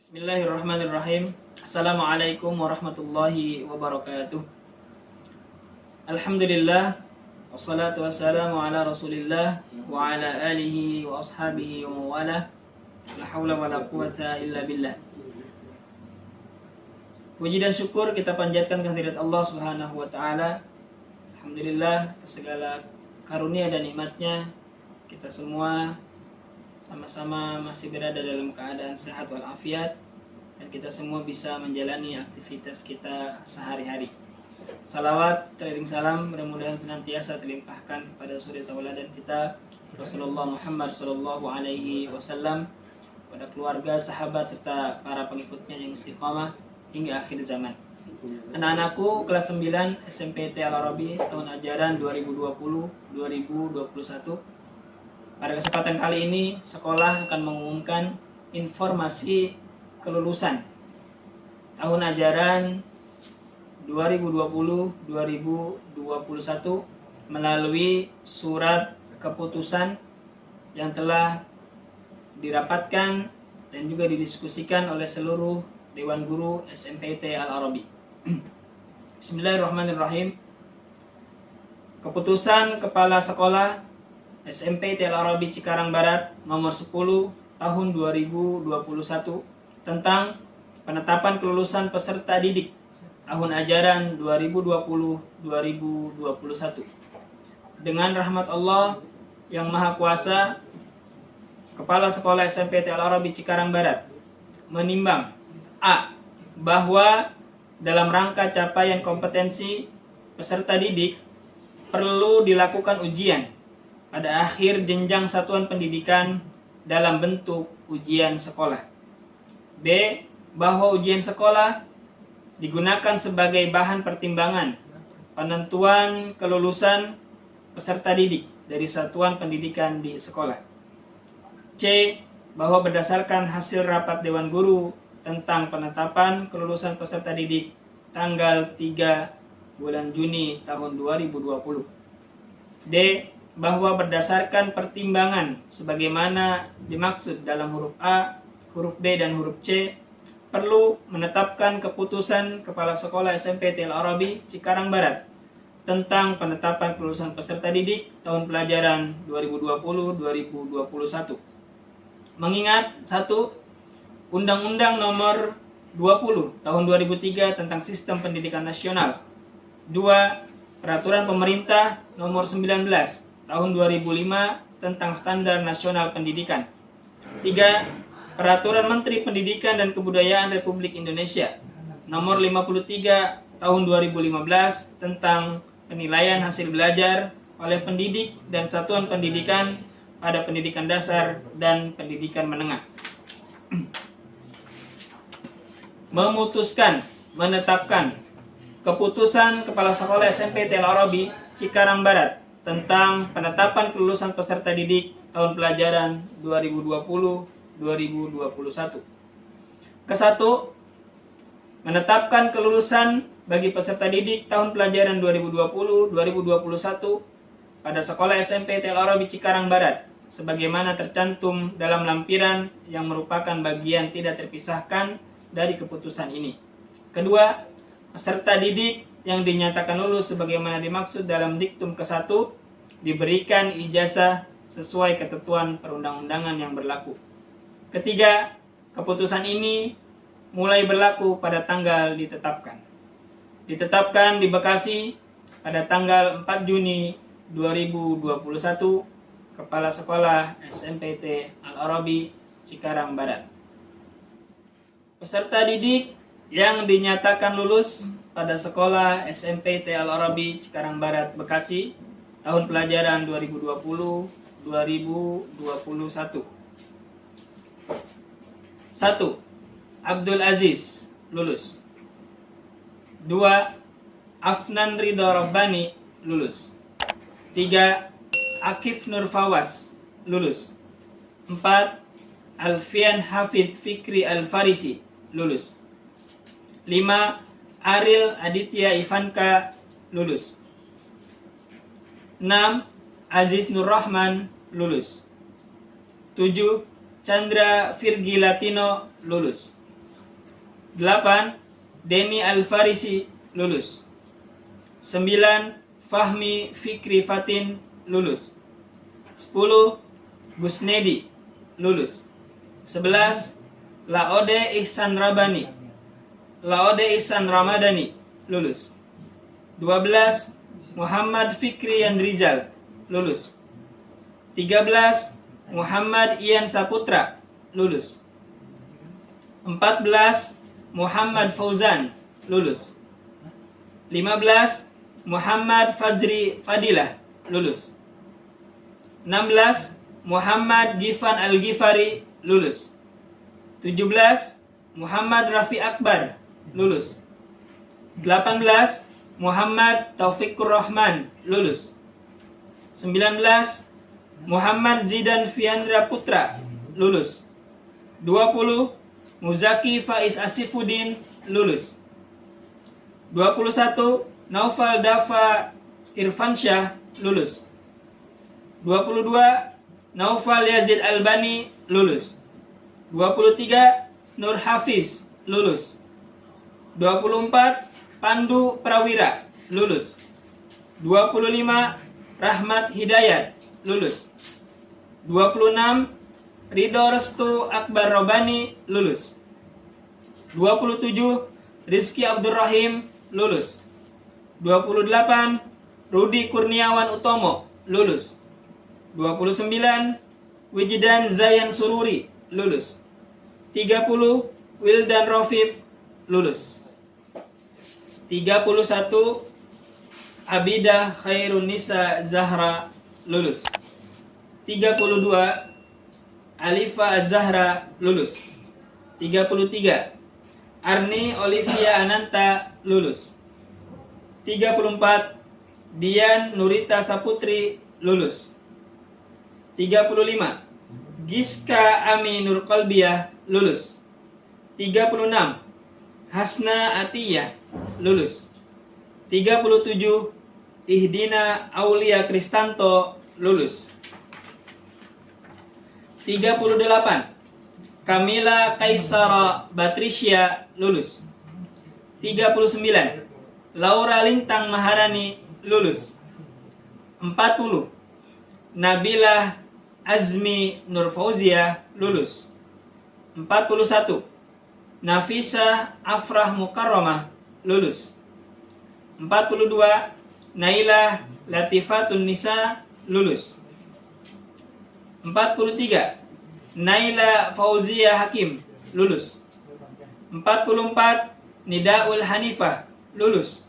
Bismillahirrahmanirrahim. Assalamualaikum warahmatullahi wabarakatuh. Alhamdulillah, wassalatu wassalamu ala rasulillah wa ala alihi wa ashabihi wa mawalah. La hawla wa la quwata illa billah. Puji dan syukur kita panjatkan kehadirat Allah Subhanahu wa taala. Alhamdulillah atas segala karunia dan nikmatnya kita semua sama-sama masih berada dalam keadaan sehat walafiat dan kita semua bisa menjalani aktivitas kita sehari-hari. Salawat, teriring salam mudah-mudahan senantiasa terlimpahkan kepada suri tauladan kita Rasulullah Muhammad sallallahu alaihi wasallam, pada keluarga, sahabat serta para pengikutnya yang istiqamah hingga akhir zaman. Anak-anakku kelas 9 SMPT Al-Arabi tahun ajaran 2020-2021. Pada kesempatan kali ini sekolah akan mengumumkan informasi kelulusan tahun ajaran 2020-2021 melalui surat keputusan yang telah dirapatkan dan juga didiskusikan oleh seluruh Dewan Guru SMPT Al-Arabi. Bismillahirrahmanirrahim. Keputusan Kepala Sekolah SMPT Al-Arabi Cikarang Barat nomor 10 tahun 2021 tentang penetapan kelulusan peserta didik tahun ajaran 2020-2021. Dengan rahmat Allah yang Maha Kuasa, Kepala Sekolah SMPT Al-Arabi Cikarang Barat menimbang A. Bahwa dalam rangka capaian kompetensi peserta didik perlu dilakukan ujian pada akhir jenjang satuan pendidikan dalam bentuk ujian sekolah. B. Bahwa ujian sekolah digunakan sebagai bahan pertimbangan penentuan kelulusan peserta didik dari satuan pendidikan di sekolah. C. Bahwa berdasarkan hasil rapat Dewan Guru tentang penetapan kelulusan peserta didik tanggal 3 bulan Juni tahun 2020. D. Bahwa berdasarkan pertimbangan sebagaimana dimaksud dalam huruf A, huruf D, dan huruf C, perlu menetapkan keputusan Kepala Sekolah SMPT Al-Arabi Cikarang Barat tentang penetapan kelulusan peserta didik tahun pelajaran 2020-2021. Mengingat 1. Undang-Undang Nomor 20 Tahun 2003 tentang Sistem Pendidikan Nasional. 2. Peraturan Pemerintah Nomor 19 Tahun 2005 tentang Standar Nasional Pendidikan. 3. Peraturan Menteri Pendidikan dan Kebudayaan Republik Indonesia Nomor 53 Tahun 2015 tentang penilaian hasil belajar oleh pendidik dan satuan pendidikan pada pendidikan dasar dan pendidikan menengah. Memutuskan menetapkan keputusan Kepala Sekolah SMPT Al-Arabi Cikarang Barat tentang penetapan kelulusan peserta didik tahun pelajaran 2020-2021. Ke-1, menetapkan kelulusan bagi peserta didik tahun pelajaran 2020-2021 pada Sekolah SMPT Al-Arabi Cikarang Barat sebagaimana tercantum dalam lampiran yang merupakan bagian tidak terpisahkan dari keputusan ini. Kedua, peserta didik yang dinyatakan lulus sebagaimana dimaksud dalam diktum ke-1 diberikan ijazah sesuai ketentuan perundang-undangan yang berlaku. Ketiga, keputusan ini mulai berlaku pada tanggal ditetapkan. Ditetapkan di Bekasi pada tanggal 4 Juni 2021, Kepala Sekolah SMPT Al-Arabi Cikarang Barat. Peserta didik yang dinyatakan lulus pada Sekolah SMPT Al-Arabi Cikarang Barat Bekasi tahun pelajaran 2020-2021. 1. Abdul Aziz lulus. 2. Afnan Ridha Rabbani lulus. 3. Akif Nur Fawas lulus. 4. Alfian Hafid Fikri Al-Farisi lulus. 5. Aril Aditya Ivanka lulus. 6. Aziz Nur Rahman lulus. 7. Chandra Virgi Latino lulus. 8. Denny Alfarisi, lulus. 9. Fahmi Fikri Fatin, lulus. 10. Gusnedi, lulus. 11. Laode Ihsan Ramadhani, lulus. 12. Muhammad Fikri Yandrijal, lulus. 13. Muhammad Ian Saputra, lulus. 14. Muhammad Fauzan, lulus. 15. Muhammad Fajri Fadilah, lulus. 16. Muhammad Gifan Al-Ghifari, lulus. 17. Muhammad Rafi Akbar, lulus. 18. Muhammad Taufikur Rahman, lulus. 19. Muhammad Zidan Fiandra Putra, lulus. 20. Muzaki Faiz Asifuddin, lulus. 21. Naufal Dafa Irfansyah, lulus. 22. Naufal Yazid Albani, lulus. 23. Nur Hafiz, lulus. 24. Pandu Prawira, lulus. 25. Rahmat Hidayat, lulus. 26. Ridho Restu Akbar Robani, lulus. 27. Rizky Abdurrahim, lulus. 28. Rudi Kurniawan Utomo, lulus. 29. Wijdan Zayan Sururi, lulus. 30. Wildan Rofif, lulus. 31. Abidah Khairun Nisa Zahra, lulus. 32. Alifa Az-Zahra, lulus. 33. Arni Olivia Ananta, lulus. 34. Dian Nurita Saputri, lulus. 35. Giska Ami Nur Qalbiyah, lulus. 36. Hasna Atiyah, lulus. 37. Ihdina Aulia Kristanto, lulus. 38. Kamila Kaisara Batrisya, lulus. 39. Laura Lintang Maharani, lulus. 40. Nabila Azmi Nur Fauzia, lulus. 41. Nafisa Afrah Mukarramah, lulus. 42. Naila Latifatun Nisa, lulus. 43. Naila Fauzia Hakim, lulus. 44. Nidaul Hanifah, lulus.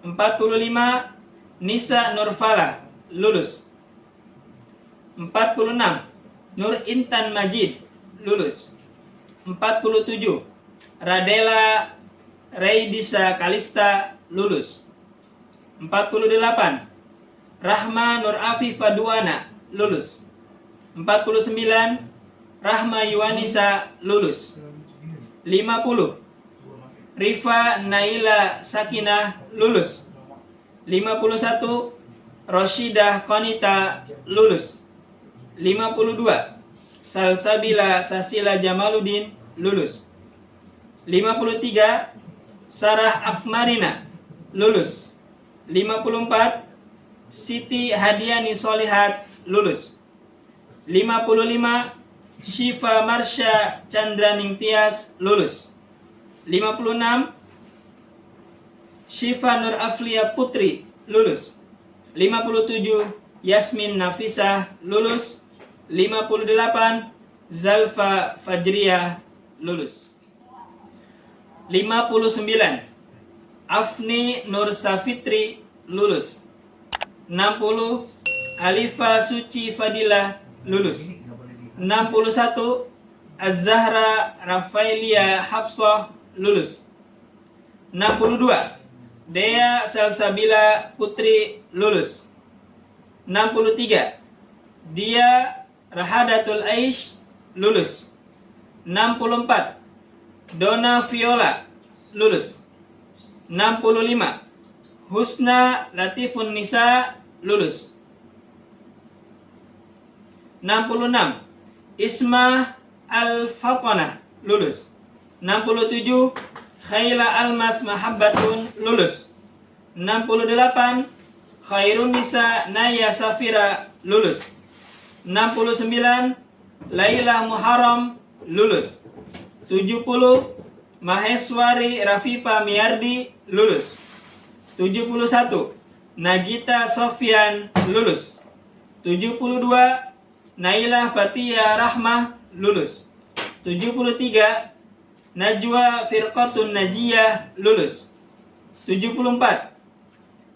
45. Nisa Nurfala, lulus. 46. Nur Intan Majid, lulus. 47. Radela Reidisa Kalista, lulus. 48. Rahma Nur Afifah Duana, lulus. 49. Rahma Yuwanisa, lulus. 50. Rifa Naila Sakinah, lulus. 51. Roshidah Konita, lulus. 52. Salsabila Sasila Jamaluddin, lulus. 53. Sarah Akmarina, lulus. 54. Siti Hadiani Solihat, lulus. 55. Syifa Marsha Chandraning Tias, lulus. 56. Syifa Nur Aflia Putri, lulus. 57. Yasmin Nafisah, lulus. 58. Zalfa Fajriyah, lulus. 59. Afni Nur Safitri, lulus. 60. Alifa Suci Fadilah, lulus. 61. Az-Zahra Rafailia Hafsah, lulus. 62. Dea Salsabila Putri, lulus. 63. Dia Rahadatul Aish, lulus. 64. Dona Viola, lulus. 65. Husna Latifun Nisa, lulus. 66. Isma Al-Fatanah, lulus. 67 Khaila Almas Mahabbatun lulus. 68 Khairun Nisa Naya Safira lulus. 69 Laila Muharram lulus. 70 Maheswari Rafifa Miardi lulus. 71 Nagita Sofyan lulus. 72 Naila Fatia Rahmah lulus. 73 Najwa Firqatun Najiyah lulus. 74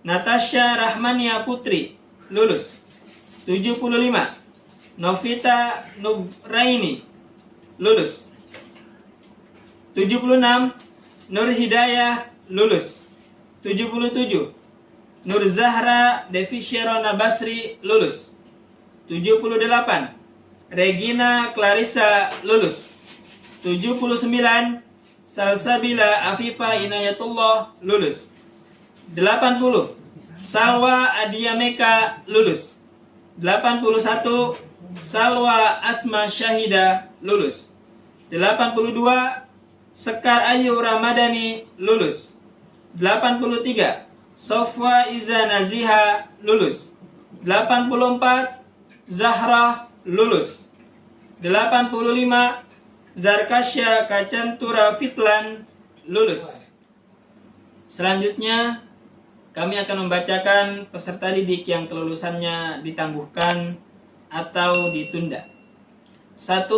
Natasha Rahmania Putri lulus. 75 Novita Nugraini lulus. 76 Nur Hidayah lulus. 77 Nur Zahra Devi Sherona Basri lulus. 78 Regina Clarissa lulus. 79 Salsabila Afifa Inayatullah lulus. 80 Salwa Adia Meka lulus. 81 Salwa Asma Syahida lulus. 82 Sekar Ayu Ramadhani lulus. 83 Sofwa Iza Naziha lulus. 84 Zahra lulus. 85 Zarkasya Kacantura Fitlan lulus. Selanjutnya kami akan membacakan peserta didik yang kelulusannya ditangguhkan atau ditunda. 1.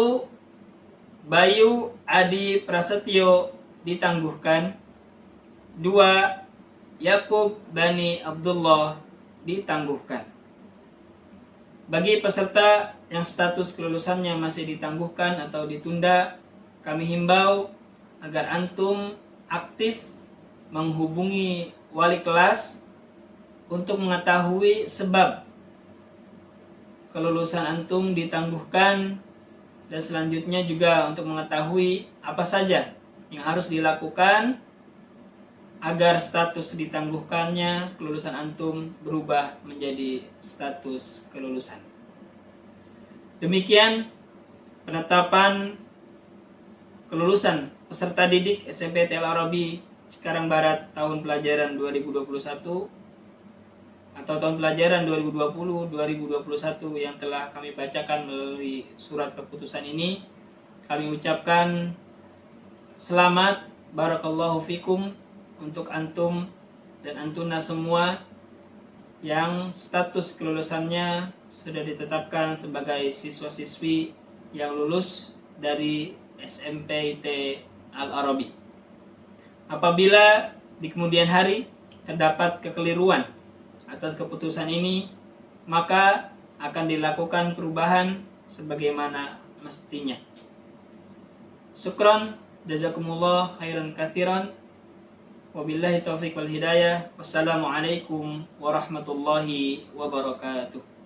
Bayu Adi Prasetyo ditangguhkan. 2. Yakub Bani Abdullah ditangguhkan. Bagi peserta yang status kelulusannya masih ditangguhkan atau ditunda, kami himbau agar antum aktif menghubungi wali kelas untuk mengetahui sebab kelulusan antum ditangguhkan, dan selanjutnya juga untuk mengetahui apa saja yang harus dilakukan agar status ditangguhkannya kelulusan antum berubah menjadi status kelulusan. Demikian penetapan kelulusan peserta didik SMP Al Arabi Cikarang Barat tahun pelajaran 2021 atau tahun pelajaran 2020-2021 yang telah kami bacakan melalui surat keputusan ini. Kami ucapkan selamat, barakallahu fikum untuk antum dan antuna semua yang status kelulusannya sudah ditetapkan sebagai siswa-siswi yang lulus dari SMP Al Arabi. Apabila di kemudian hari terdapat kekeliruan atas keputusan ini, maka akan dilakukan perubahan sebagaimana mestinya. Syukran, jazakumullah khairan katsiran. Wabillahi taufiq wal hidayah. Wassalamualaikum warahmatullahi wabarakatuh.